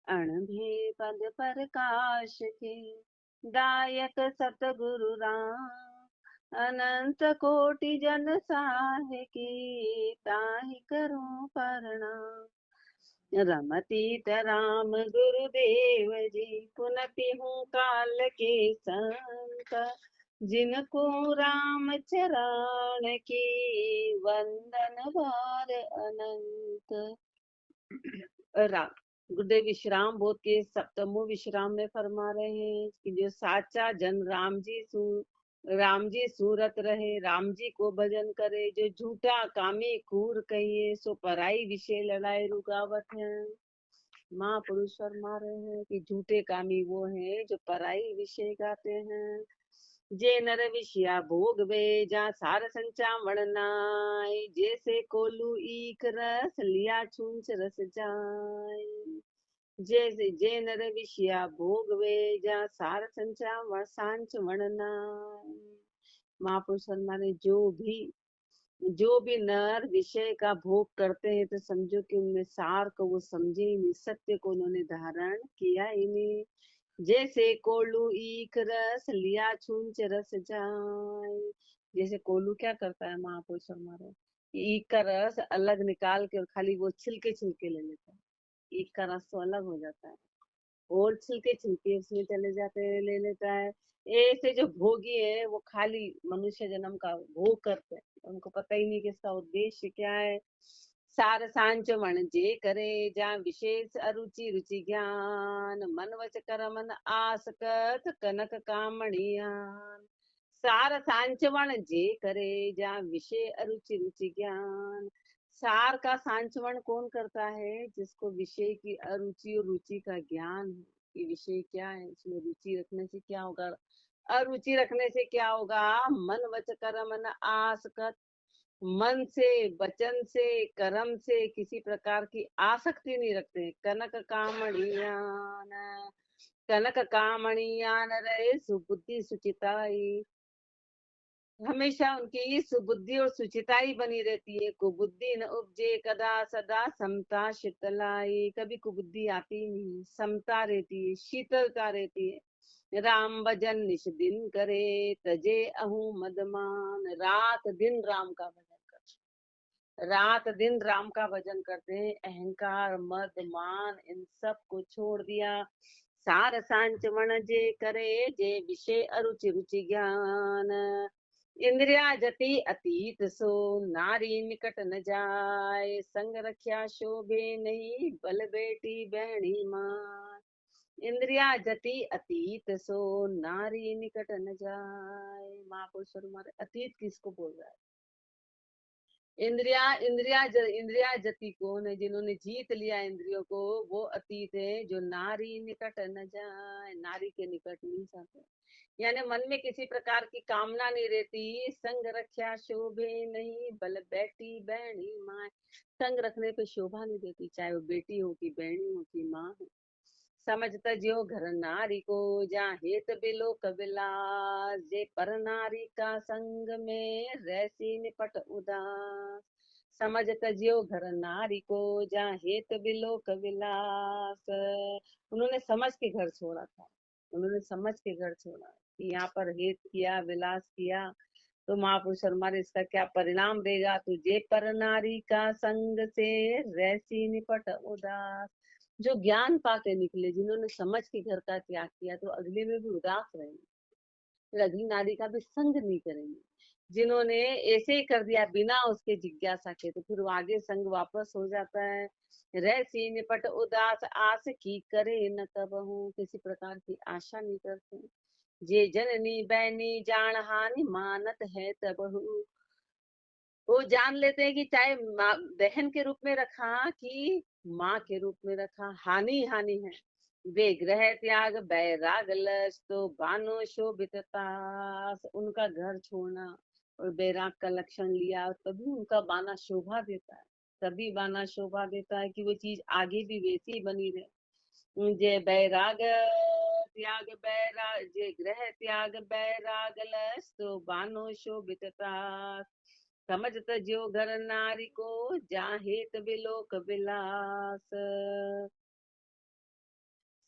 अणभे पद प्रकाश के दायक सतगुरु राम। अनंत कोटि जन साहे की ताहि करूं प्रणाम। रमतीत राम गुरुदेव जी पुनति हूँ काल के संत। जिनको राम चरण की वंदन भार अनंत। राम गुरुदेव विश्राम बोध के सप्तमों विश्राम में फरमा रहे हैं कि जो साचा जन राम जी सूरत रहे, राम जी को भजन करे। जो झूठा कामी कूर कहिए सो पराई विषय लड़ाई रुकावट है। महापुरुष फरमा रहे हैं कि झूठे कामी वो हैं जो पराई विषय गाते हैं। जे नर विषया भोग वे जा सार संचा वणनाय। जैसे कोलू ईक रस लिया छूंच रस जाय। जैसे जे नर विषया भोग वे जा सार संचा सांच वणनाय। महापुरुष फरमा रहे जो भी नर विषय का भोग करते हैं तो समझो कि उनमें सार को वो समझे ही नहीं, सत्य को उन्होंने धारण किया ही नहीं। जैसे कोलू ईख रस लिया छूंच रस जाए। जैसे कोलू क्या करता है, महापुरुष हमारे ईख का रस अलग निकाल के और खाली वो छिलके छिलके ले लेता है। ईख का रस तो अलग हो जाता है और छिलके छिलके उसमें चले जाते हैं, ले लेता है। ऐसे जो भोगी है वो खाली मनुष्य जन्म का भोग करते हैं, उनको पता ही नहीं कि इसका उद्देश्य क्या है। सार सांच मन जे करे जा विशेष अरुचि रुचि ज्ञान। मन वच कर मन आसकत कनक कामणियान। सार सांचवण जे करे जा विषय अरुचि रुचि ज्ञान। सार का सांचवण कौन करता है? जिसको विषय की अरुचि और रुचि का ज्ञान है कि विषय क्या है, इसमें रुचि रखने से क्या होगा, अरुचि रखने से क्या होगा। मन वच कर मन आसकत, मन से वचन से कर्म से किसी प्रकार की आसक्ति नहीं रखते। कनक कामणियान, कनक कामणियान रहे सुबुद्धि सुचिताई। हमेशा उनकी सुबुद्धि और सुचिताई बनी रहती है। कुबुद्धि न उपजे कदा सदा समता शीतलाई। कभी कुबुद्धि आती नहीं, समता रहती है, शीतलता रहती है। राम भजन निश दिन करे तजे अहू मदमान। रात दिन राम का भजन करते, रात दिन राम का भजन करते हैं। अहंकार मद मान इन सब को छोड़ दिया। सार सांच वण जे करे जे विषय अरुचि रुचि ज्ञान। इंद्रिया जति अतीत सो नारी निकट न जाए। संग रख्या शोभे नहीं बल बेटी बहनी माँ। इंद्रिया जति अतीत सो नारी निकट न जाए। महापुरुष हमारे अतीत किसको बोल रहा है? इंद्रिया जति कौन है? जिन्होंने जीत लिया इंद्रियों को, वो अतीत है। जो नारी निकट न जाए, नारी के निकट नहीं जाते, यानी मन में किसी प्रकार की कामना नहीं रहती। संग रक्षा शोभे नहीं बल बेटी बहनी माँ। संग रखने पे शोभा नहीं देती, चाहे वो बेटी हो कि बहनी हो कि माँ हो। समझता जियो घर नारी को जा हेत बिलो कबिलास। जे पर नारी का संग में रहसी निपट उदास। समझ तजियो घर नारी को जा हेत बिलो कबिलास। उन्होंने समझ के घर छोड़ा था, उन्होंने समझ के घर छोड़ा कि यहाँ पर हेत किया, विलास किया तो महापुरुष हमारे इसका क्या परिणाम देगा। तुझे पर नारी का संग से रहसी निपट उदास। जो ज्ञान पाके निकले, जिन्होंने समझ के घर का त्याग किया, तो अगले में भी उदास रहेंगे, फिर अगली नारी का भी संग नहीं करेंगे। जिन्होंने ऐसे ही कर दिया बिना उसके जिज्ञासा के, तो फिर वो आगे संग वापस हो जाता है। रहसी निपट उदास आस की करे न कबहू। किसी प्रकार की आशा नहीं करते। जे जननी बैनी जान हानि मानत है तबहू। वो जान लेते हैं कि चाहे बहन के रूप में रखा कि माँ के रूप में रखा, हानि हानि है। वे ग्रह त्याग बैराग लस तो बानो शोभिततास। उनका घर छोड़ना और बैराग का लक्षण लिया, तभी उनका बाना शोभा देता है। तभी बाना शोभा देता है कि वो चीज आगे भी वैसी ही बनी रहे। जय बैराग त्याग बैराग, जे ग्रह त्याग बैराग लस तो बानो शोभिततास। समझत ज्यो घर नारी को, जाहेत बिलोक विलास।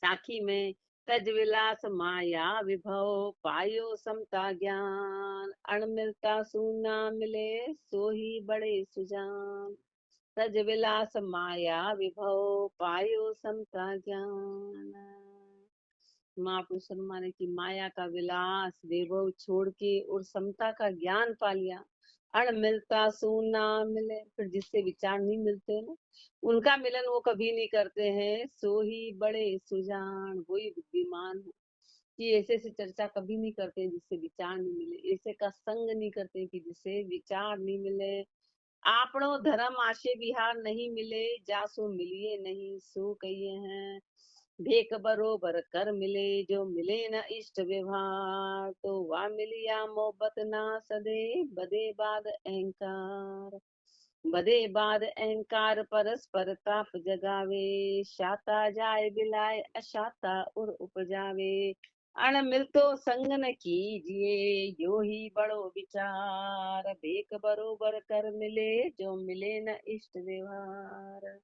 साखी में तज विलास माया विभव, पायो समता ज्ञान। अण मिलता सूना मिले, सोही बड़े सुजान। तज विलास माया विभव, पायो समता ज्ञान। महापुरुष हनुमान की माया का विलास वैभव छोड़ के और समता का ज्ञान पा लिया। अण मिलता सूना मिले, फिर जिससे विचार नहीं मिलते ना, उनका मिलन वो कभी नहीं करते हैं। सो ही बड़े सुजान, वही बुद्धिमान है कि ऐसे से चर्चा कभी नहीं करते जिससे विचार नहीं मिले, ऐसे का संग नहीं करते कि जिससे विचार नहीं मिले। आपनो धर्म आशे विहार नहीं मिले, जासो मिलिए नहीं सो कहिए हैं। भेक बरोबर कर मिले, जो मिले न इष्ट व्यवहार। तो वह मिलिया मोहब्बत ना सदे, बदे बाद अहंकार। बदे बाद अहंकार परस्पर ताप जगावे। शाता जाए बिलाए अशाता उर उपजावे। अण मिलतो संग न कीजिए, यो ही बड़ो विचार। भेक बरोबर कर मिले, जो मिले न इष्ट व्यवहार।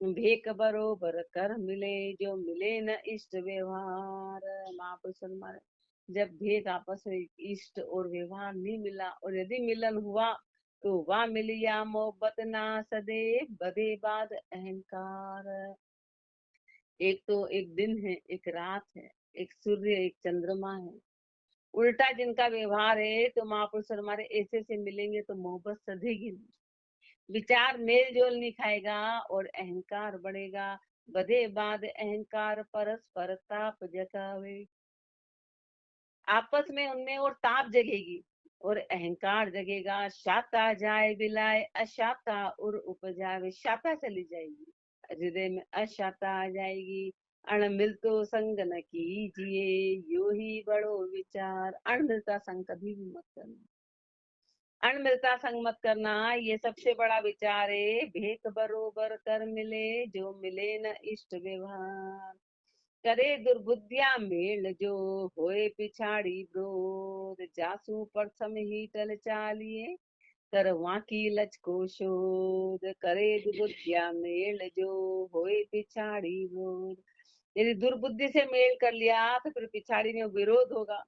भेक बरोबर कर मिले, जो मिले न इष्ट व्यवहार। महापुरुष हमारे जब भेद आपस में इष्ट और व्यवहार नहीं मिला, और यदि मिलन हुआ तो वह मिलिया मोहब्बत ना सदे, बदे बाद अहंकार। एक तो एक दिन है, एक रात है, एक सूर्य एक चंद्रमा है, उल्टा जिनका व्यवहार है। तो महापुरुष हमारे ऐसे से मिलेंगे तो मोहब्बत सधेगी नहीं, विचार मेल जोल नहीं खाएगा और अहंकार बढ़ेगा। बधे बाद अहंकार परस्पर ताप जगावे। आपस में उनमें और ताप जगेगी और अहंकार जगेगा। शाता जाए बिलाए अशाता उर उपजावे, शाता चली जाएगी, हृदय में अशाता आ जाएगी। अण मिलतो संग न कीजिए, यो ही बड़ो विचार। अण मिलता संग कभी भी मत करना, अण मिलता संग मत करना, ये सबसे बड़ा विचार है। भेक बरोबर कर मिले, जो मिले न इष्ट व्यवहार। करे दुर्बुद्धिया मेल जो, होए पिछाड़ी ब्रोध। जासू प्रथम ही टल चालिए, कर वाकी लच को शोध। करे दुर्बुद्धिया मेल जो, होए पिछाड़ी ब्रोध। यदि दुर्बुद्धि से मेल कर लिया तो फिर पिछाड़ी में विरोध होगा,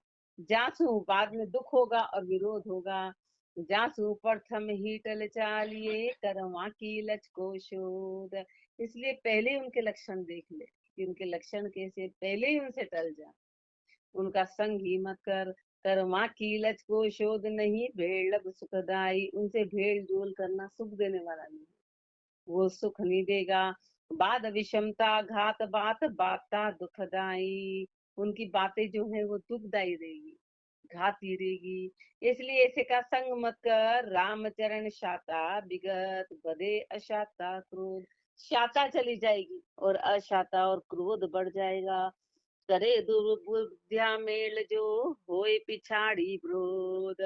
जासू बाद में दुख होगा और विरोध होगा। जासू प्रथम ही टल चालिए, करवा की लच को शोध। इसलिए पहले उनके लक्षण देख ले कि उनके लक्षण कैसे, पहले ही उनसे टल जा, उनका संग ही मत कर। कर्मा की लच को शोध नहीं, भेड़ लब सुखदाई। उनसे भेड़ जोल करना सुख देने वाला नहीं, वो सुख नहीं देगा। बाद विषमता घात बात, बाता दुखदाई। उनकी बातें जो है वो दुखदाई रहेगी, घाती रहेगी। इसलिए ऐसे का संग मत कर। रामचरण शाता विगत, बदे अशाता क्रोध। शाता चली जाएगी और अशाता और क्रोध बढ़ जाएगा। करे दुर्बुद्धिया मेल जो, होए पिछाड़ी ब्रोध।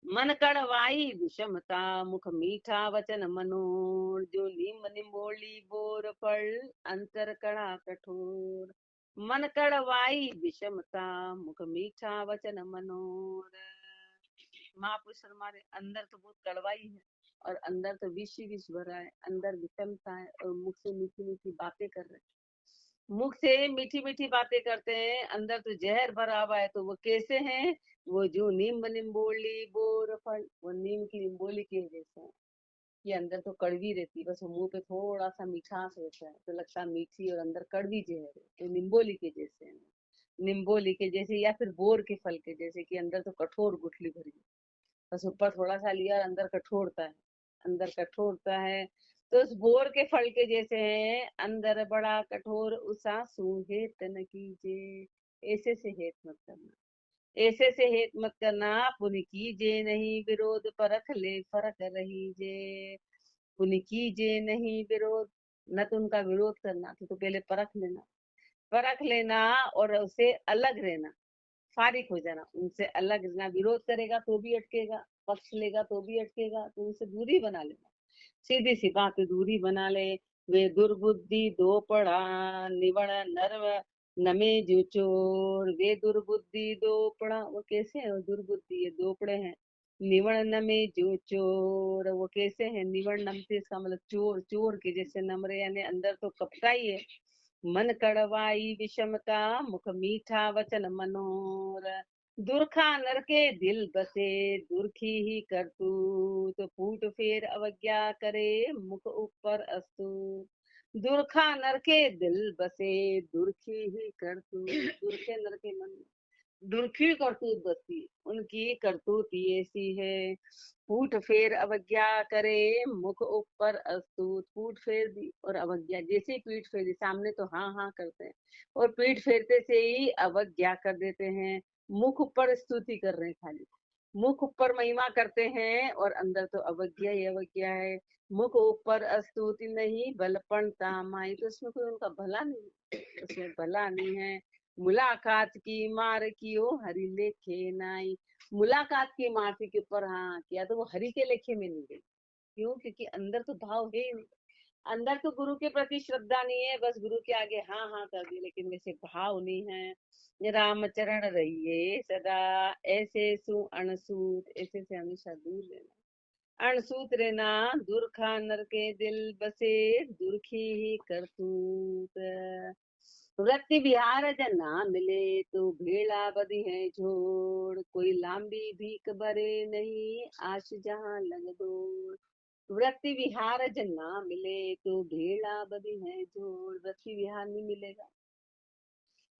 मन कड़वाई विषमता, मुख मीठा वचन मनोर। जो नीम निमोली बोर फल, अंतर कड़ा कठोर। मन कड़वाई विषमता, मुख मीठा वचन मनोर। महापुरुष हमारे अंदर तो बहुत कड़वाई है और अंदर तो विष ही विष भरा है, अंदर विषमता है और मुख से मीठी मीठी बातें कर रहे हैं। मुख से मीठी मीठी बातें करते हैं, अंदर तो जहर भरा हुआ है। तो वो कैसे हैं? वो जो नीम निम्बोली बोर फल, वो नीम की निम्बोली के जैसे हैं। ये अंदर तो कड़वी रहती है, बस वो मुंह पे थोड़ा सा मिठास होता है तो लगता है मीठी, और अंदर कड़वी जहर है। तो निम्बोली के जैसे हैं, निम्बोली के जैसे, या फिर बोर के फल के जैसे कि अंदर तो कठोर गुठली भरी है, बस ऊपर थोड़ा सा लिया और अंदर कठोरता है, अंदर कठोरता है। तो उस बोर के फल के जैसे हैं, अंदर बड़ा कठोर, उसा सूहे तन कीजिए। ऐसे से हेत मत करना, ऐसे से हेत मत करना। पुन कीजिए नहीं विरोध, परख ले फरक रही जे। पुन कीजिए नहीं विरोध, न तो उनका विरोध करना, तो पहले परख लेना, परख लेना और उससे अलग रहना, फारिक हो जाना, उनसे अलग रहना। विरोध करेगा तो भी अटकेगा, पक्ष लेगा तो भी अटकेगा, तो उनसे दूरी बना लेना, सीधी सी बात दूरी बना ले। वे दुर्बुद्धि दो पड़ा, निवण नर्व नमे जो चोर। वे दुर्बुद्धि दो पड़ा, वो कैसे है? दुर्बुद्धि ये दोपड़े हैं, निवर्ण में जो चोर, वो कैसे है? निवर्ण नमते, इसका मतलब चोर, चोर के जैसे नम्र, यानी अंदर तो कपटा ही है। मन कड़वाई विषमता, मुख मीठा वचन मनोर। दुर्खा नर के दिल बसे, दुर्खी ही करतूत। फूट फेर अवज्ञा करे, मुख ऊपर अस्तु। दुर्खा नर के दिल बसे, दुर्खी ही करतूत। दुर्खे नर के मन में दुर्खी करतूत बसती, उनकी करतूत ऐसी है। फूट फेर अवज्ञा करे, मुख ऊपर अस्तूत। फूट फेर दी और अवज्ञा, जैसे ही पीठ फेरी, सामने तो हाँ हाँ करते हैं और पीठ फेरते से ही अवज्ञा कर देते हैं। मुख ऊपर स्तुति कर रहे हैं खाली, मुख ऊपर महिमा करते हैं और अंदर तो अवज्ञा ही अवज्ञा है। मुख ऊपर स्तुति नहीं, बलपन तामाई, तो उसमें कोई उनका भला नहीं, उसमें भला नहीं है। मुलाकात की मार कियो, हरि लेखे नाई। मुलाकात की माफी के ऊपर हाँ किया तो वो हरि के लेखे में नहीं गई। क्यों? क्योंकि अंदर तो भाव है ही नहीं, अंदर तो गुरु के प्रति श्रद्धा नहीं है, बस गुरु के आगे हाँ हाँ कर दी, लेकिन वैसे भाव नहीं है। राम चरण रहिए सदा, ऐसे सु अणसूत, ऐसे से हमेशा दूर रहना। अणसूत रहना, दुर्खा नर के दिल बसे, दुर्खी ही करतूत। वृत्ति विहार जन ना मिले, तो भेड़ा बदी है झोड़। कोई लांबी भीख भरे नहीं, आश जहाँ लग दौड़। वृत्ति विहार जन ना मिले, तो भेड़ा बदी है झोड़। वृत्ति विहार नहीं मिलेगा,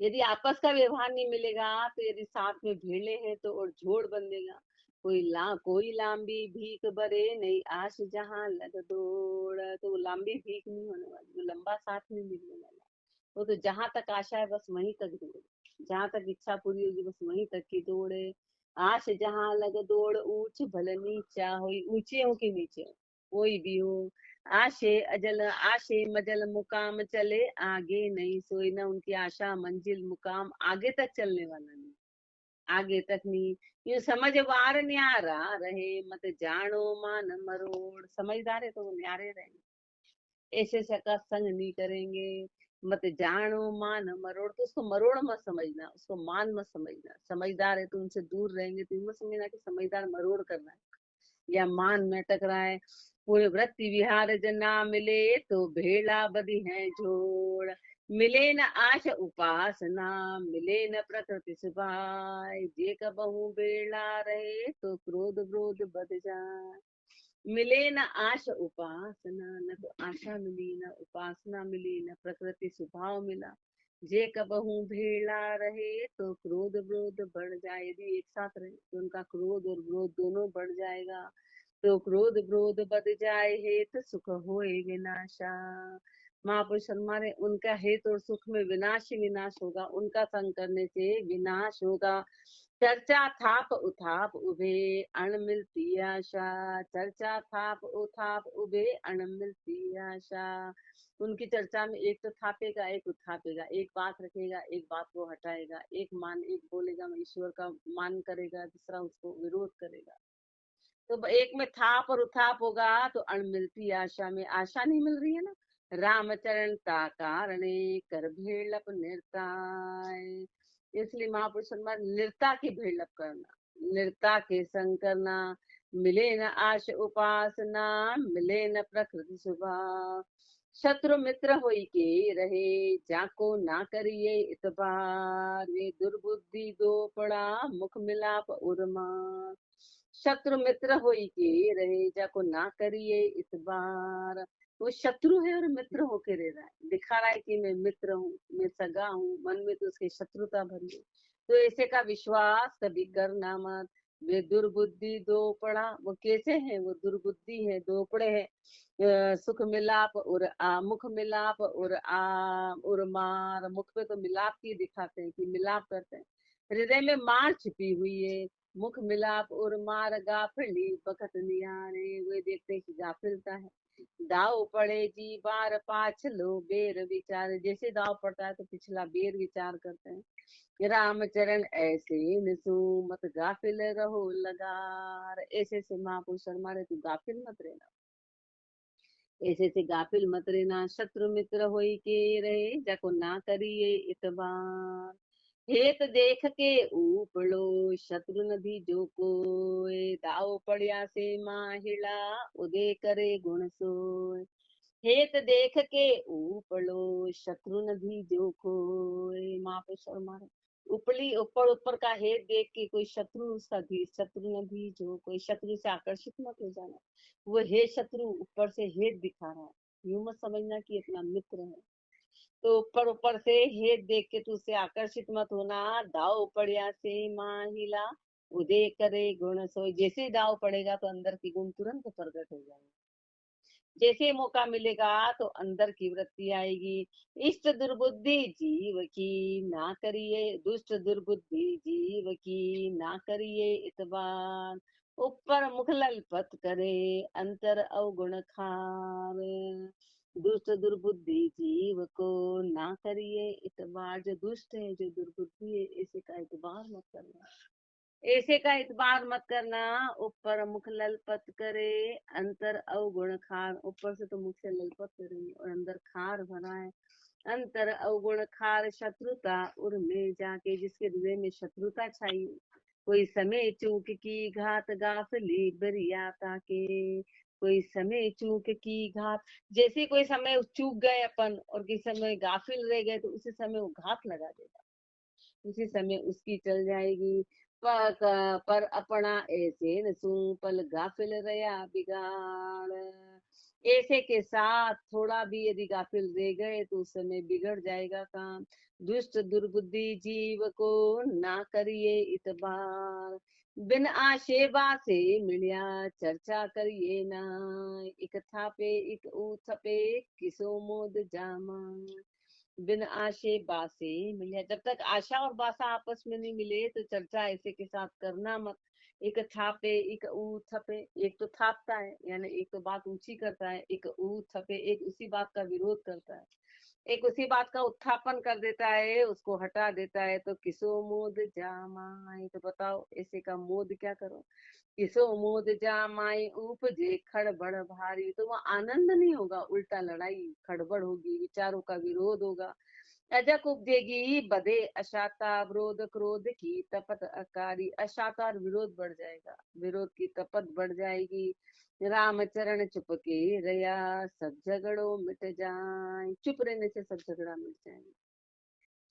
यदि आपस का व्यवहार नहीं मिलेगा, तो यदि साथ में भेड़े हैं तो और झोड़ बंधेगा। कोई लांबी भीख भरे नहीं, आश जहाँ लग दौड़। तो वो लांबी भीख नहीं होने वाली, वो लंबा साथ नहीं मिलने वाला। वो तो जहां तक आशा है बस वहीं तक दौड़े, जहां तक इच्छा पूरी होगी बस वहीं तक की दौड़े। आश जहां लग दौड़, ऊंच भल नीचा होई। ऊंचे हो कि नीचे हो, कोई भी हो। आशे मजल मुकाम चले, आगे नहीं सोई ना। उनकी आशा मंजिल मुकाम आगे तक चलने वाला नहीं, आगे तक नहीं। ये समझ वार न्यारा रहे, मत जानो मान मरोड़। समझदार है तो वो न्यारे रहेंगे, ऐसे का संग नहीं करेंगे। मत जानो मान मरोड़, तो उसको मरोड़ मत समझना, उसको मान मत समझना। समझदार है तो उनसे दूर रहेंगे, तो मत समझना कि समझदार मरोड़ कर रहा है या मान में टकराए। है। पूरे वृत्ति विहार जना मिले, तो भेड़ा बदी है जोड़। मिले न आश उपासना, मिले न प्रकृति सुभाय। जे कबहू बेड़ा रहे, तो क्रोध क्रोध बद जाए। मिले न आश उपासना, न तो आशा मिली, न उपासना मिली, न प्रकृति स्वभाव मिला। जे कबहू भेड़ा रहे, तो क्रोध विरोध बढ़ जाए। यदि एक साथ रहे तो उनका क्रोध और विरोध दोनों बढ़ जाएगा। तो क्रोध विरोध बद जाए, हेत सुख होए विनाशा। महापुरुष हमारे, उनका हेत और सुख में विनाश ही विनाश होगा, उनका संग करने से विनाश होगा। चर्चा थाप उथाप उभे, अण मिलती आशा। चर्चा थाप उथाप उभे, अण मिलती आशा। उनकी चर्चा में एक तो थापेगा, एक उथापेगा, एक बात रखेगा, एक बात को हटाएगा, एक बोलेगा मैं ईश्वर का मान करेगा, दूसरा उसको विरोध करेगा। तो एक में थाप और उथाप होगा तो अण मिलती आशा में आशा नहीं मिल रही है ना। रामचरण ता कारणे, कर भेड़प निर्ताय। इसलिए महापुरुष निर्ता की भेड़प करना, निर्ता के संग करना। मिले न आश उपासना, मिले न प्रकृति स्वभाव। शत्रु मित्र होई के रहे, जाको ना करिए इतबार। वे दुर्बुद्धि दो पड़ा, मुख मिलाप उर्मा। शत्रु मित्र होई के रहे, जाको ना करिए इस बार। वो शत्रु है और मित्र होके रह रहा है, दिखा रहा है कि मैं मित्र हूँ, मैं सगा हूँ, मन में तो उसकी शत्रुता भरी है। तो ऐसे का विश्वास कभी करना मत। वे दुर्बुद्धि दो पड़ा, वो कैसे है? वो दुर्बुद्धि है, दोपड़े है। सुख मिलाप और मुख मिलाप और और मार। मुख पे तो मिलाप की दिखाते हैं कि मिलाप करते हैं, हृदय में मार छिपी हुई है। मुख मिलाप और मार गाफिली बखत निहारे। वे देखते कि गाफिलता है। दाव पड़े जी बार पाछ लो बेर विचार। जैसे दाव पड़ता है तो पिछला बेर विचार करते हैं। रामचरण ऐसे निसु, मत गाफिल रहो लगार। ऐसे से महापुरुष हमारे, तू गाफिल मत रहना, ऐसे से गाफिल मत रहना। शत्रु मित्र होई के रहे, जाको ना करिए इतबार। हेत देख के उपड़ो शत्रु नदी जो कोय, दाव पड़िया से माहिला उदय करे गुण सोय। हेत देख के उपड़ो शत्रु नदी जो कोय, महापुरुष मारे उपली ऊपर ऊपर का हेत देख के कोई शत्रु सभी शत्रु नदी जो कोई शत्रु से आकर्षित मत हो जाना। वो हे शत्रु ऊपर से हेत दिखा रहा है, यूं मत समझना कि अपना मित्र है। तो ऊपर ऊपर से हेत देख के तू उससे आकर्षित मत होना। दाव पड़िया से माहिला उदय करे गुण सोई। जैसे ही दाव पड़ेगा तो अंदर की गुण तुरंत प्रकट हो जाएंगे। जैसे मौका मिलेगा तो अंदर की वृत्ति आएगी। इष्ट दुर्बुद्धि जीव की ना करिए, दुष्ट दुर्बुद्धि जीव की ना करिए इतबार। ऊपर मुख ललपत करे अंतर अवगुण खार। दुष्ट दुर्बुद्धि जीव को ना करिए इतबार। जो दुष्ट है जो दुर्बुद्धि है ऐसे का इतबार मत करना। ऐसे का इतबार मत करना। ऊपर मुख ललपत करे अंतर अवगुण खार। ऊपर से तो मुख से ललपत करेंगे और अंदर खार भरा है। अंतर अवगुण खार शत्रुता उर में जाके, जिसके हृदय में शत्रुता छाई। कोई समय चूक की घात गाफिली बरियाता के। कोई समय चूक की घात, जैसे कोई समय चूक गए अपन और किसी समय गाफिल रह गए तो उसी समय वो घात लगा देगा, उसी समय उसकी चल जाएगी। पर अपना ऐसे न सू पल गाफिल रया बिगाड़। ऐसे के साथ थोड़ा भी यदि गाफिल रह गए तो उस समय बिगड़ जाएगा काम। दुष्ट दुर्बुद्धि जीव को ना करिए इतबार। बिन आशेबा से मिलिया चर्चा करिए ना। इक थापे इक ऊ थपे किसो मोद जामा। बिन आशे बासे मिले, जब तक आशा और बासा आपस में नहीं मिले तो चर्चा ऐसे के साथ करना मत। एक थापे एक ऊ थपे, एक तो थापता है यानी एक तो बात ऊंची करता है, एक ऊ थपे एक उसी बात का विरोध करता है, एक उसी बात का उत्थापन कर देता है, उसको हटा देता है। तो किसो मोद जामाए, तो बताओ ऐसे का मोद क्या करो। किसो मोद जामाई उपजे खड़बड़ भारी, तो वह आनंद नहीं होगा, उल्टा लड़ाई खड़बड़ होगी, विचारों का विरोध होगा। अजक उपजेगी बदे अशाता, विरोध क्रोध की तपत अकारी। अशाता और विरोध बढ़ जाएगा, विरोध की तपत बढ़ जाएगी। राम चरण चुप के रया सब झगड़ो मिट जाए। चुप रहने से सब झगड़ा मिट जाएगा,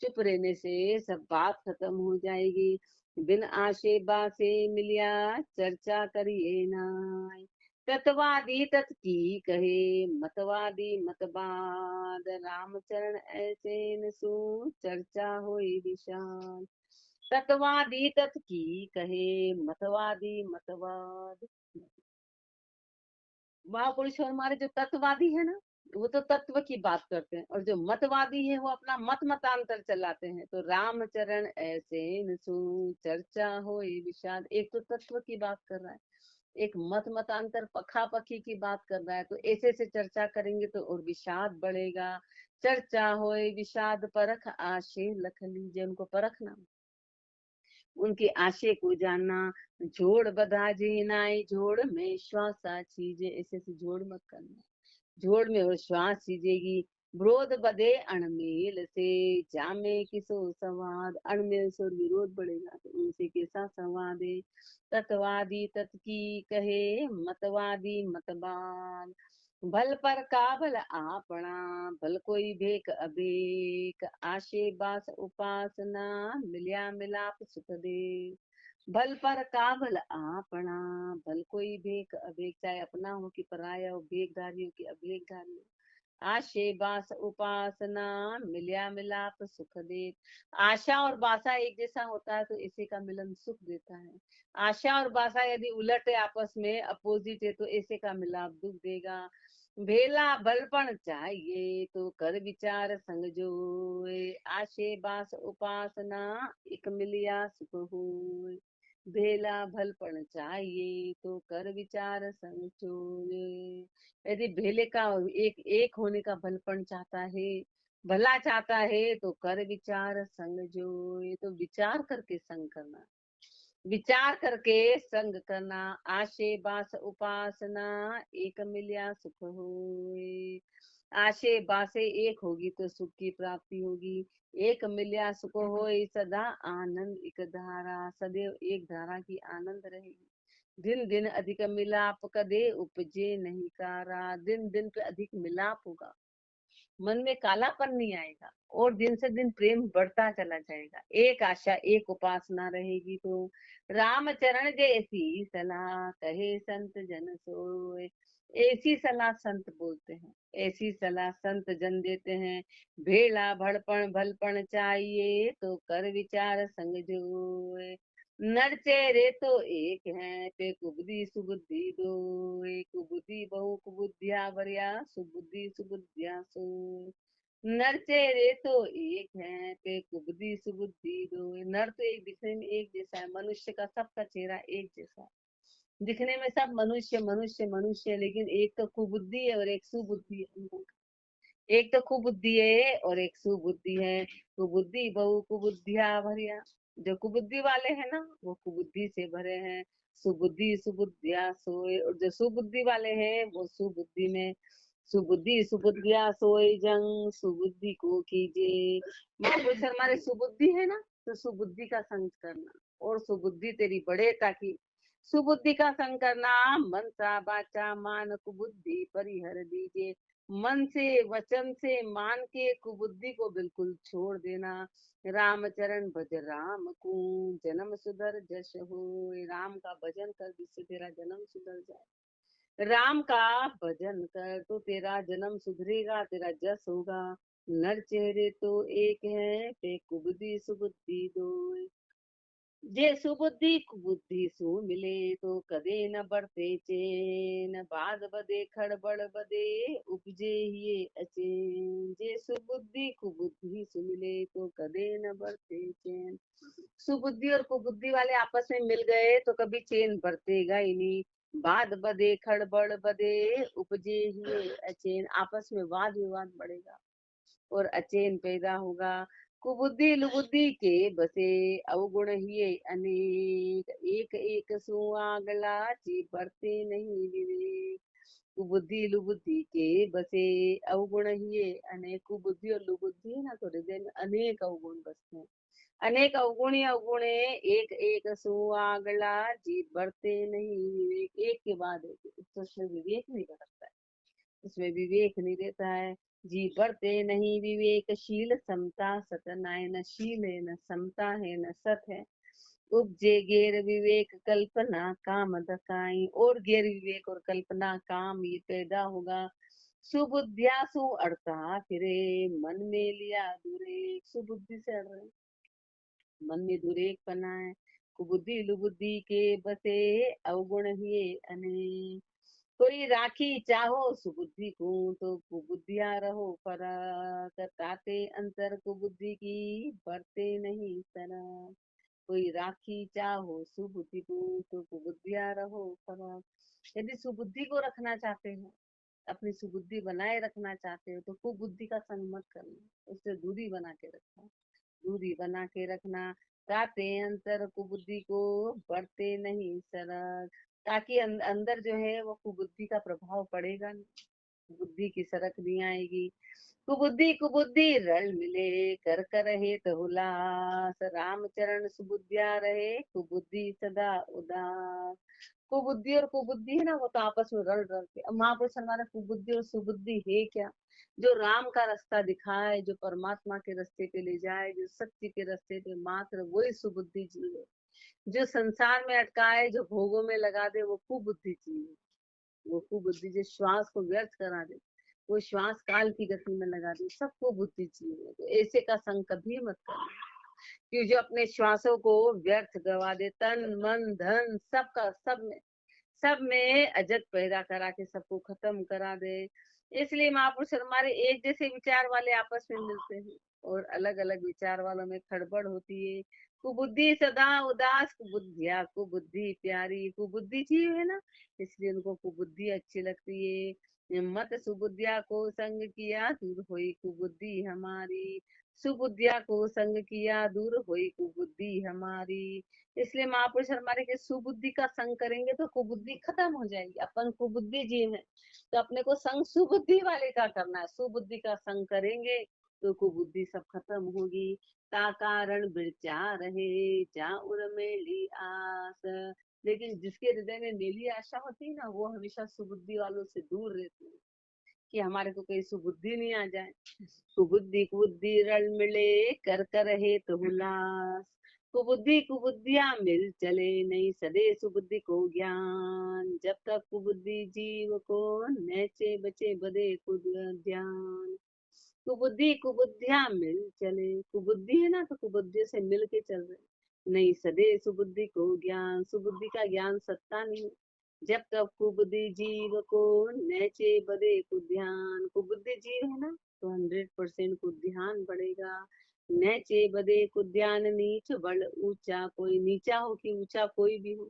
चुप रहने से सब बात खत्म हो जाएगी। बिन आशे बासे मिलिया चर्चा करिए नाय। तत्वादी तत् की कहे मतवादी मतवाद। रामचरण ऐसे न सु चर्चा होई विशाल। तत्वादी तत् की कहे मतवादी मतवाद। महापुरुष हमारे जो तत्ववादी है ना, वो तो तत्व की बात करते हैं, और जो मतवादी है वो अपना मत मतांतर चलाते हैं। तो रामचरण ऐसे न सु चर्चा हो विषाद। एक तो तत्व की बात कर रहा है, एक मत मतांतर पखा पखी की बात कर रहा है। तो ऐसे से चर्चा करेंगे तो और विषाद बढ़ेगा। चर्चा होए विषाद परख आशे लख लीजिए, उनको परखना, उनके आशय को जानना। जोड़ बधा जीनाई, जोड़ में श्वासा चीजे, ऐसे से जोड़ मत करना, जोड़ में वो श्वास सीजेगी। विरोध बधे अणमेल से, जामे किसो संवाद। अणमेल से और विरोध बढ़ेगा तो उनसे कैसा संवाद है। तत्वादी तत् की कहे मतवादी मतवाद। भल पर काबल आपना, भल कोई भेक अभेक। आशे बास उपासना, मिल्या मिलाप सुख दे। भल पर काबल आपना, भल कोई भेक अभेक, चाहे अपना हो कि पराया हो, भेकधारी हो कि अभेकधारी हो। आशे बास उपासना, मिल्या मिलाप सुख दे। आशा और बासा एक जैसा होता है तो इसी का मिलन सुख देता है। आशा और बासा यदि उलट है, आपस में अपोजिट है, तो ऐसे का मिलाप दुख देगा। भेला बलपण चाहिए तो कर विचार संग जोए। आशे बास उपासना, एक मिलिया सुख होए। भेला भलपण चाहिए तो कर विचार संग जोए। यदि भेले का एक एक होने का भलपन चाहता है, भला चाहता है, तो कर विचार संग जोए। तो विचार करके संग करना, विचार करके संग करना। आशे बास उपासना, एक मिलिया सुख होए। आशे बासे एक होगी तो सुख की प्राप्ति होगी। एक मिल्या सुख होय सदा आनंद एक धारा, सदैव एक धारा की आनंद रहेगी। दिन दिन अधिक मिलाप कदे उपजे नहीं कारा, दिन दिन पे अधिक मिलाप होगा, मन में कालापन नहीं आएगा और दिन से दिन प्रेम बढ़ता चला जाएगा। एक आशा एक उपासना रहेगी तो राम चरण जैसी सलाह कहे संत जन सोए। ऐसी सलाह संत बोलते हैं, ऐसी सलाह संत जन देते हैं। भेला भड़पण भलपण चाहिए तो कर विचार संग जोए। नर चेहरे तो एक हैं पे कुबुद्धि सुबुद्धि दो, कुबुद्धि बहु कुबुद्धिया भरिया सुबुद्धि सुबुद्धिया सो। नर चेहरे तो एक हैं पे कुबुद्धि सुबुद्धि दो। नर तो एक दिखने में एक जैसा है, मनुष्य का सबका चेहरा एक जैसा है, दिखने में सब मनुष्य मनुष्य मनुष्य, लेकिन एक तो कुबुद्धि है और एक सुबुद्धि है। एक तो कुबुद्धि है और एक सुबुद्धि है। कुबुद्धि बहु कुबुद्धिया भरिया, जो कुबुद्धि वाले हैं ना वो कुबुद्धि से भरे हैं। सुबुद्धि सुबुद्धिया सोए, और जो सुबुद्धि वाले हैं वो सुबुद्धि में। सुबुद्धि सुबुद्धिया सोए जंग सुबुद्धि को कीजिए। महापुरुष हमारे सुबुद्धि है ना, तो सुबुद्धि का संग करना और सुबुद्धि तेरी बढ़े, ताकि सुबुद्धि का संग करना। मनसा बाचा मान कुबुद्धि परिहर दीजिए। मन से वचन से मान के कुबुद्धि को बिल्कुल छोड़ देना। रामचरण भज राम को जन्म सुधर जस हो। राम का भजन कर जिससे तेरा जन्म सुधर जाए। राम का भजन कर तो तेरा जन्म सुधरेगा, तेरा जस होगा। नर चेहरे तो एक है पे कुबुद्धि सुबुद्धि दो। जे सुबुद्धि कुबुद्धि सु मिले तो कदे न बढ़ते चैन। बाद बदे खड़बड़ बदे उपजे ये अचेन। जे सुबुद्धि कुबुद्धि सु मिले तो कदे न बढ़ते चैन। सुबुद्धि और कुबुद्धि वाले आपस में मिल गए तो कभी चैन बरतेगा ही नहीं। बाद बदे खड़बड़ बदे उपजे ही अचैन, आपस में वाद विवाद बढ़ेगा और अचैन पैदा होगा। कुबुद्धि लुबुद्धि के बसे अवगुण ही अनेक। एक एक सुआगला ची बढ़ते नहीं विवेक। कुबुद्धि लुबुद्धि के बसे अवगुण ही अनेक। कुबुद्धि और लुबुद्धि है ना, तो हृदय में अनेक अवगुण बसते हैं। अनेक अवगुणी अवगुणे एक एक सुआगला जी बढ़ते नहीं विवेक। एक के बाद एक, तो उसमें विवेक नहीं बरतता है, उसमें विवेक नहीं रहता है। जी बढ़ते नहीं विवेकशील समता सत नाय। न शील है न समता है न सत है। उपजे गैर विवेक कल्पना काम दकाई, और गैर विवेक और कल्पना काम ये पैदा होगा। सुबुद्धिया सु अड़ता फिरे मन में लिया दूरे। सुबुद्धि से अड़ रहे, मन में दुरेक पना है। कुबुद्धि लुबुद्धि के बसे अवगुण ही अनेक। कोई राखी चाहो सुबुद्धि को तो कुबुद्धिया रहो फरक। ताते अंतर कुबुद्धि की बढ़ते नहीं सरक। कोई राखी चाहो सुबुद्धि को तो कुबुद्धिया रहो फरक। यदि सुबुद्धि को रखना चाहते हो, अपनी सुबुद्धि बनाए रखना चाहते हो, तो कुबुद्धि का संग मत करना, उससे दूरी बना के रखना। दूरी बना के रखना। ताते अंतर कुबुद्धि को बढ़ते नहीं सरक, ताकि अंदर जो है वो कुबुद्धि का प्रभाव पड़ेगा नहीं, बुद्धि की सरक नहीं आएगी। कुबुद्धि कुबुद्धि रल मिले कर कर रहे तो हुलास। रामचरण सुबुद्धिया रहे कुबुद्धि सदा उदास। कुबुद्धि और कुबुद्धि है ना, वो तो आपस में रल रल के। अब महापुरुष हमारा कुबुद्धि और सुबुद्धि है क्या? जो राम का रास्ता दिखाए, जो परमात्मा के रास्ते पे ले जाए, जो सत्य के रास्ते पे, मात्र वही सुबुद्धि जी है। जो संसार में अटकाए, जो भोगों में लगा दे, वो कुबुद्धि जी है। वो कुबुद्धि जो श्वास को व्यर्थ करा दे, वो श्वास काल की गति में लगा दे, सबको बुद्धि चाहिए। तो ऐसे का संग कभी मत करना, कि जो अपने श्वासों को व्यर्थ गवा दे, तन मन धन सब में अजत पैदा करा के सबको खत्म करा दे। इसलिए महापुरुष हमारे एक जैसे विचार वाले आपस में मिलते हैं और अलग अलग विचार वालों में खड़बड़ होती है। कुबुद्धि सदा उदास कुबुद्धिया कुबुद्धि प्यारी। कुबुद्धि जीव है ना, इसलिए उनको कुबुद्धि अच्छी लगती है। मत सुबुद्धिया को संग किया दूर हुई कुबुद्धि हमारी। सुबुद्धिया को संग किया दूर हुई कुबुद्धि हमारी। इसलिए महापुरुष हमारे के सुबुद्धि का संग करेंगे तो कुबुद्धि खत्म हो जाएगी। अपन कुबुद्धि जीव है तो अपने को संग सुबुद्धि वाले का करना है। सुबुद्धि का संग करेंगे तो कुबुद्धि सब खत्म होगी। ता कारण बिरचा रहे जा उर्मेली आस। लेकिन जिसके हृदय में नीली आशा होती है ना, वो हमेशा सुबुद्धि वालों से दूर रहते हैं कि हमारे को कहीं सुबुद्धि नहीं आ जाए। सुबुद्धि कुबुद्धि रल मिले कर कर रहे तो हुलास। कुबुद्धि कुबुद्धियां मिल चले नहीं सदे सुबुद्धि को ज्ञान। जब तक कुबुद्धि जीव को नैचे बचे बदे कुद ध्यान। कुबुद्धि कुबुद्धियां मिल चले। कुबुद्धि है ना तो कुबुद्धि से मिल के चल रहे नहीं सदे सुबुद्धि को ज्ञान। सुबुद्धि का ज्ञान सत्ता नहीं। जब तक कुबुद्धि जीव को नैचे बदे कुध्यान। कुबुद्धि जीव है ना तो 100% कुध्यान बढ़ेगा। नैचे बदे कुध्यान नीच बड़ ऊंचा। कोई नीचा हो कि ऊंचा कोई भी हो,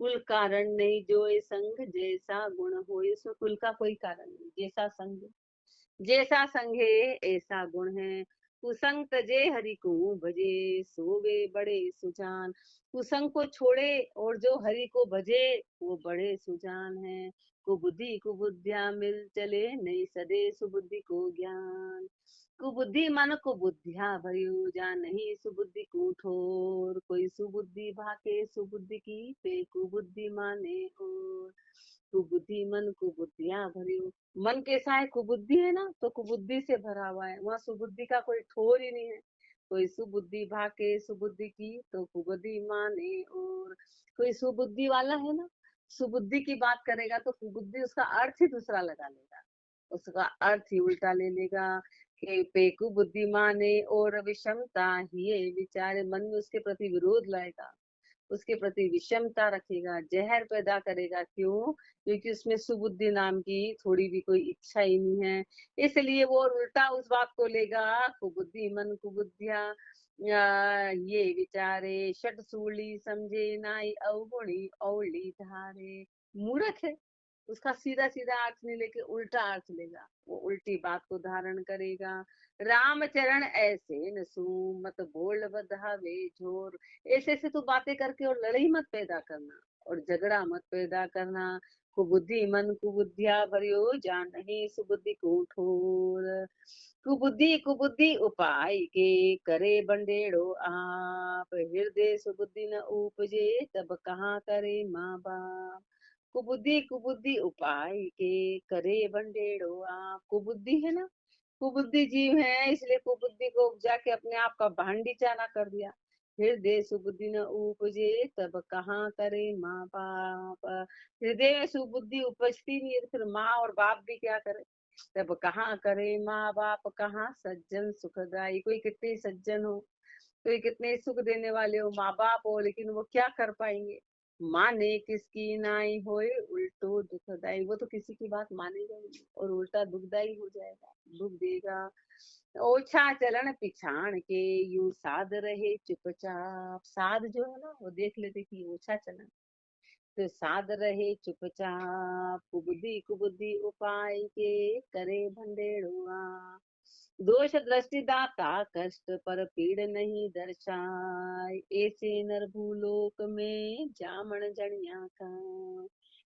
कुल कारण नहीं जो ये संग जैसा गुण हो। इसमें कुल का कोई कारण नहीं, जैसा संग जैसा संघे ऐसा गुण है। कुसंग तजे हरि को भजे सोवे बड़े सुजान। कुसंग को छोड़े और जो हरि को भजे वो बड़े सुजान है। कुबुद्धि कुबुद्धिया मिल चले नहीं सदे सुबुद्धि को ज्ञान। कुबुद्धि मन को बुद्धिया भरियो जा नहीं सुबुद्धि को ठोर। कोई सुबुद्धि भाके सुबुद्धि की पे कुबुद्धि माने और। कुबुद्धि मन को बुद्धिया भरियो। मन कैसा है? कुबुद्धि है ना तो कुबुद्धि से भरा हुआ है, वहाँ सुबुद्धि का कोई ठोर ही नहीं है। कोई सुबुद्धि भाके सुबुद्धि की तो कुबुद्धि माने और। कोई सुबुद्धि वाला है ना, सुबुद्धि की बात करेगा तो कुबुद्धि उसका अर्थ ही दूसरा लगा लेगा, उसका अर्थ ही उल्टा ले लेगा कि पेकु बुद्धि माने और विषमता ही ये विचारे। मन में उसके प्रति विरोध लाएगा, उसके प्रति विषमता रखेगा, जहर पैदा करेगा। क्यों? क्योंकि उसमें सुबुद्धि नाम की थोड़ी भी कोई इच्छा ही नहीं है। इसलिए वो उल्टा उस बात को लेगा। कुबुद्धि मन कुबुद्धिया ये विचारे षट सूली समझे नाई अवगुणी औली धारे। मूर्ख है, उसका सीधा सीधा अर्थ नहीं लेके उल्टा अर्थ लेगा, वो उल्टी बात को धारण करेगा। राम चरण ऐसे न सू मत बोल बधावे जोर। ऐसे ऐसे तो बातें करके और लड़ाई मत पैदा करना और झगड़ा मत पैदा करना। कुबुद्धि मन कुबुद्धिया भरियो जान नहीं सुबुद्धि को ठोर। कुबुद्धि कुबुद्धि उपाय के करे बंडेड़ो आप। हृदय सुबुद्धि न उपजे तब कहाँ करे माँ बाप। कुबुद्धि कुबुद्धि उपाय के करे बंडेड़ो आप। कुबुद्धि है ना, कुबुद्धि जीव है इसलिए कुबुद्धि को उपजा के अपने आप का भांडी चारा कर दिया। हृदय सुबुद्धि न उपजे तब कहाँ करे माँ बाप। हृदय में सुबुद्धि उपजती नहीं है तो फिर माँ और बाप भी क्या करे। तब कहाँ करे माँ बाप कहाँ सज्जन सुखदाई। कोई कितने सज्जन हो, कोई कितने सुख देने वाले हो, माँ बाप हो, लेकिन वो क्या कर पाएंगे। माने किसकी नाई होए उल्टो दुखदाई। वो तो किसी की बात मानेगा नहीं और उल्टा दुखदाई हो जाएगा, दुख देगा। ओछा चलन पिछाण के यूं साध रहे चुपचाप। साध जो है ना वो देख लेते कि ओछा चलन तो साध रहे चुपचाप। कुबुद्धि कुबुद्धि उपाय के करे भंडेड़ुआ। दोष दृष्टि दाता कष्ट पर पीड़ नहीं दर्शाए। ऐसे नर भूलोक में जामन जनिया का।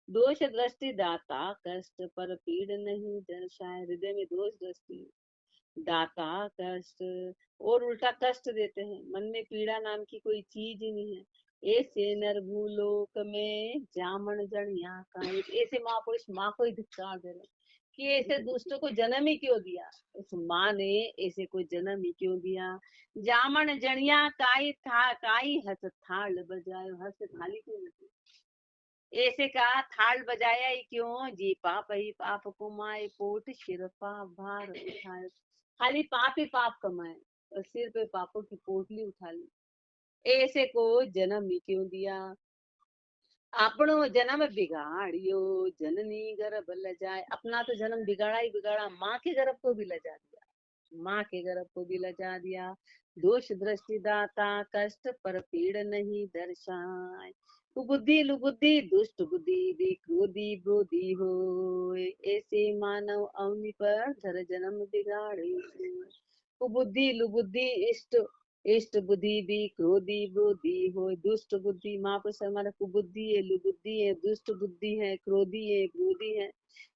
दोष दृष्टि दाता कष्ट पर पीड़ नहीं दर्शाए। हृदय में दोष दृष्टि दाता कष्ट और उल्टा कष्ट देते हैं। मन में पीड़ा नाम की कोई चीज ही नहीं है। ऐसे नर भूलोक में जामन जनिया का। ऐसे महापुरुष माँ को ही धिक्कार दे रहे कि ऐसे दुष्टों को जन्म ही क्यों दिया। उस माँ ने ऐसे कोई जन्म ही क्यों दिया। जामन जनिया काई था काई हस थाल बजाए। हस थाली क्यों बजाई? ऐसे का थाल बजाया ही क्यों। जी पाप ही पाप कमाए पोट सिर पाप भार उठाए। खाली पाप ही पाप कमाए और सिर पे पापों की पोटली उठा ली। ऐसे को जन्म ही क्यों दिया। अपनो जन्म बिगाड़ियो जननी गर्भ लजाए। अपना तो जन्म बिगाड़ा ही बिगाड़ा, माँ के गर्भ को भी लजा दिया, माँ के गर्भ को भी लजा दिया। दोष दृष्टि दाता कष्ट पर पीड़ नहीं दर्शाए। कुबुद्धि लुबुद्धि दुष्ट बुद्धि दी क्रोधी ब्रोधी होय, ऐसे मानव अवनि पर धर जन्म बिगाड़े सोय। कुबुद्धि लुबुद्धि इष्ट इष्ट बुद्धि भी क्रोधी ब्रोधी होय। दुष्ट बुद्धि महापुरुष हमारा कुबुद्धि है, लुबुद्धि है, दुष्ट बुद्धि है, क्रोधी है, ब्रोधी है।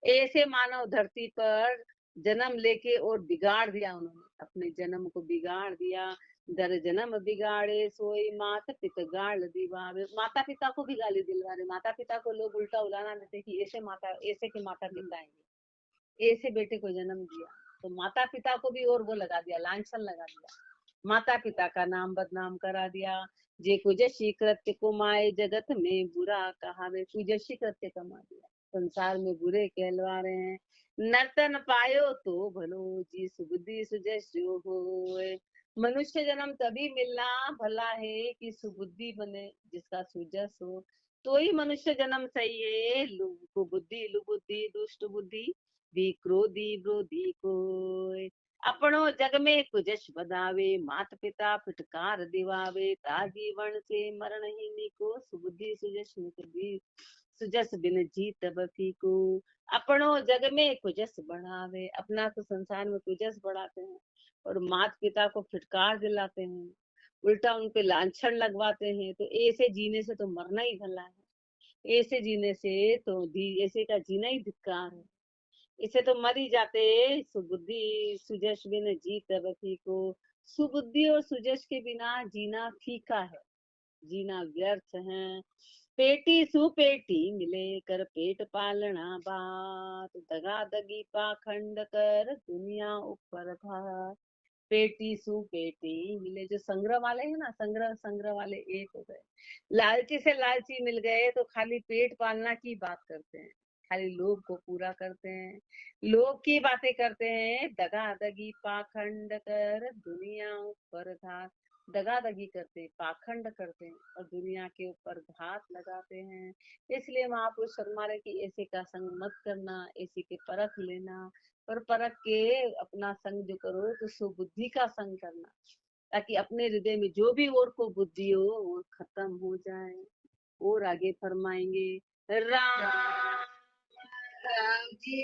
ऐसे मानव धरती पर जन्म लेके और बिगाड़ दिया उन्होंने, अपने जन्म को बिगाड़ दिया। दर जन्म बिगाड़े सोई मात पिता गाल दिवावे। माता पिता को भी गाली दिलवा रहे। माता पिता को लोग उल्टा उलाना देते कि ऐसे माता, ऐसे के माता पिता आएंगे, ऐसे बेटे को जन्म दिया। तो माता पिता को भी और वो लगा दिया, लांछन लगा दिया, माता पिता का नाम बदनाम करा दिया। जे कुजसी कृत्य कुमाए जगत में बुरा कहावे। कुजसी कृत्य कमा दिया, संसार में बुरे कहलवा रहे हैं। नर्तन पायो तो भलो जी सुबुद्धि सुजस्यो होए। मनुष्य जन्म तभी मिलना भला है कि सुबुद्धि बने, जिसका सुजस हो, तो ही मनुष्य जन्म सही है। कुबुद्धि लुबुद्धि दुष्ट बुद्धि भी क्रोधी ब्रोधी कोय। अपनो जग में कुजस बदावे, मात पिता फिटकार दिवावे। ताजी वर्ण से मरण ही निको, सुबुद्धि सुजस भी सुजस बिन जीत बफी को। अपनो जग में कुजस बढ़ावे, अपना तो संसार में कुजस बढ़ाते हैं और मात पिता को फिटकार दिलाते हैं, उल्टा उन पे लांछन लगवाते हैं। तो ऐसे जीने से तो मरना ही भला है, ऐसे जीने से तो ऐसे का जीना ही धिक्कार है। इसे तो मर ही जाते। सुबुद्धि सुजस बिन जीत बखी को। सुबुद्धि और सुजस के बिना जीना फीका है, जीना व्यर्थ है। पेटी सुपेटी मिले कर पेट पालना बात, दगा दगी पाखंड कर दुनिया ऊपर भात। पेटी सुपेटी मिले, जो संग्रह वाले हैं ना, संग्रह संग्रह वाले एक हो गए। लालची से लालची मिल गए तो खाली पेट पालना की बात करते हैं, खाली लोभ को पूरा करते हैं, लोभ की बातें करते हैं। दगा दगी पाखंड कर दुनिया ऊपर घात। दगा दगी करते हैं, पाखंड करते हैं और दुनिया के ऊपर घात लगाते हैं। इसलिए महापुरुष फरमा रहे कि ऐसे का संग मत करना, ऐसे के परख लेना। पर परख के अपना संग जो करो तो सुबुद्धि का संग करना, ताकि अपने हृदय में जो भी और को बुद्धि हो वो खत्म हो जाए। और आगे फरमाएंगे, राम राम जी